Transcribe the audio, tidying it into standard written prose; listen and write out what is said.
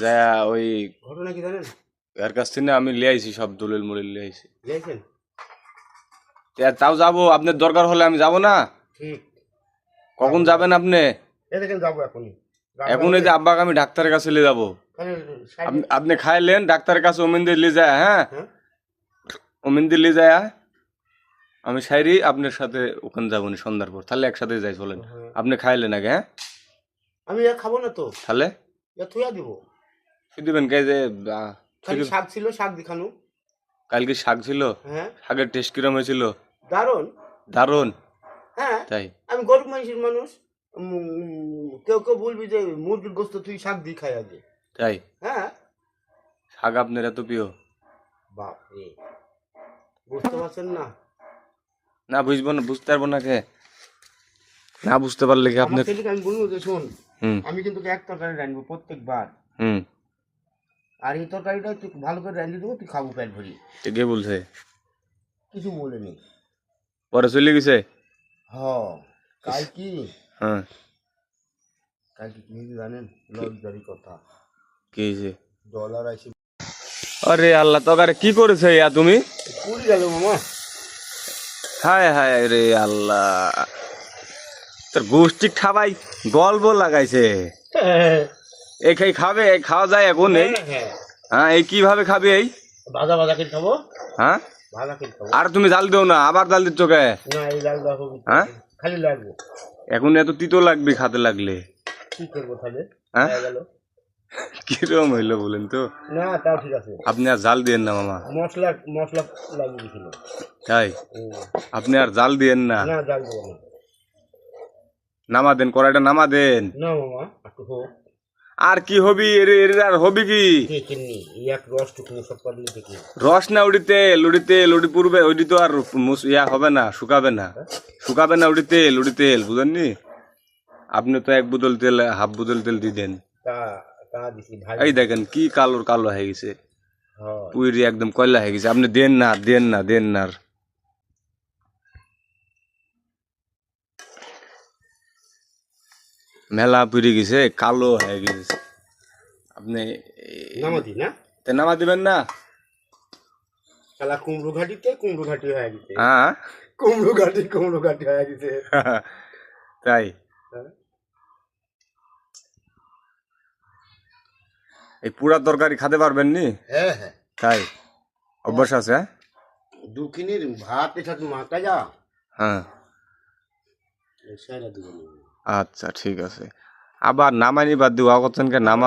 যা ওই ঘটনা কি জানেন? এর কাছ থেকে আমি লিয়ে আইছি, সব দলিল মলিল লিয়ে আইছি। লিয়েছেন? তাও যাবো, আপনার দরকার হলে আমি যাব না। ঠিক। কখন যাবেন আপনি? এই দেখেন যাবো এখনই। এখন এই যে আব্বাকে আমি ডাক্তারের কাছে নিয়ে যাবো। আপনি খাইলেন, ডাক্তারের কাছে ওমিন দিয়ে নিয়ে যায়। হ্যাঁ, ওমিন দিয়ে নিয়ে যায়। আমি সাইরি আপনার সাথে ওখানে যাবো সন্ধ্যার পর, তাহলে একসাথে যাই, চলেন। আপনি খাইলেন আগে? হ্যাঁ, আমি খাবো না তো। তাহলে থুয়া দিব। কি দিবেন? কে যে খালি শাক ছিল, শাক দেখানো। কালকে শাক ছিল? হ্যাঁ। শাকের টেস্ট কিরম হয়েছিল? দারুণ। দারুণ। হ্যাঁ, তাই? আমি গরিব মানুষের মানুষ। কেউ কেউ বলবি যে মুরগির গোস্ত তুই শাক দিয়ে খাই আগে। তাই? হ্যাঁ। শাক আপনার এত প্রিয়? বাপ রে, বুঝতে পারছেন না? না বুঝবো না, বুঝতে পারবো না। কে না বুঝতে পারলে কি আপনি? আমি বলবো যে শোন, আমি কিন্তু এক তরকারি রাঁধবো প্রত্যেকবার। আর এই তরকারিটা তুই ভালো করে রাঁধে দেবো, তুই খাবো পেট ভরি। কে বলছে? কিছু বলেনি। পরে চলে গেছে? কাল কি? হ্যাঁ, কাল কি জানেন? লজ্জারি কথা। কি হয়েছে? ডলার আইসি। আরে আল্লাহ, তকারে কি করেছে ইয়া তুমি? পুরি গেল মামা। হায় হায় রে আল্লাহ, তোর গোষ্ঠী খাবাই গল্প লাগাইছে। এই খাবে, খাওয়া যায় এখন? এই হ্যাঁ, এই কিভাবে খাবে? এই ভাজা ভাজা করে খাবো। হ্যাঁ, ভাজা করে খাবো। আর তুমি জাল দিও না, আবার জাল দিচ্ছ কে? না, এই জাল দাও। হ্যাঁ, খালি লাগবে। এখন এত তিতো লাগবে খাতে লাগলে। কি করবো তাহলে? হ্যাঁ, গেল কিরম হইলো বলেন তো? না, তাও ঠিক আছে। আপনি আর জাল দিয়েন না মামা। মশলা লাগিয়ে দিছিল। তাই? আপনি আর জাল দিয়েন না। না, জাল দেবো না। নামা দেন, কড়াইটা নামা দেন। না মামা, একটু হোক। আর কি হবি? এর আর হবি কি? দেখিনি এক রসটুকু সব করলে দেখি। রস না, উড়ি তেল, উড়ি পূর্বে ওইটি তো আর ইয়া হবে না, শুকাবে না। শুকাবে না, উড়ি তেল, বুঝেননি? আপনি তো এক বোতল তেল, হাফ বোতল তেল দিয়ে দেন। এই দেখেন কি কালো হয়ে গেছে, পুরি একদম কয়লা হয়ে গেছে। আপনি দেন না। মেলা পুড়ে গেছে, কালো হয়ে গেছে। আপনি নামা দিবেন না? শালা কুমড়ো ঘাটি হয়ে গেছে। হ্যাঁ, কুমড়ো ঘাটি হয়ে গেছে। তাই? এই পুরা তরকারি খেতে পারবেন নি? হ্যাঁ। তাই? অভ্যাস আছে? দুখিনির ভাত এটা মাখা যা। হ্যাঁ, আচ্ছা ঠিক আছে। আবার নামানি বাদ দিওয়া করছেন কে? নামা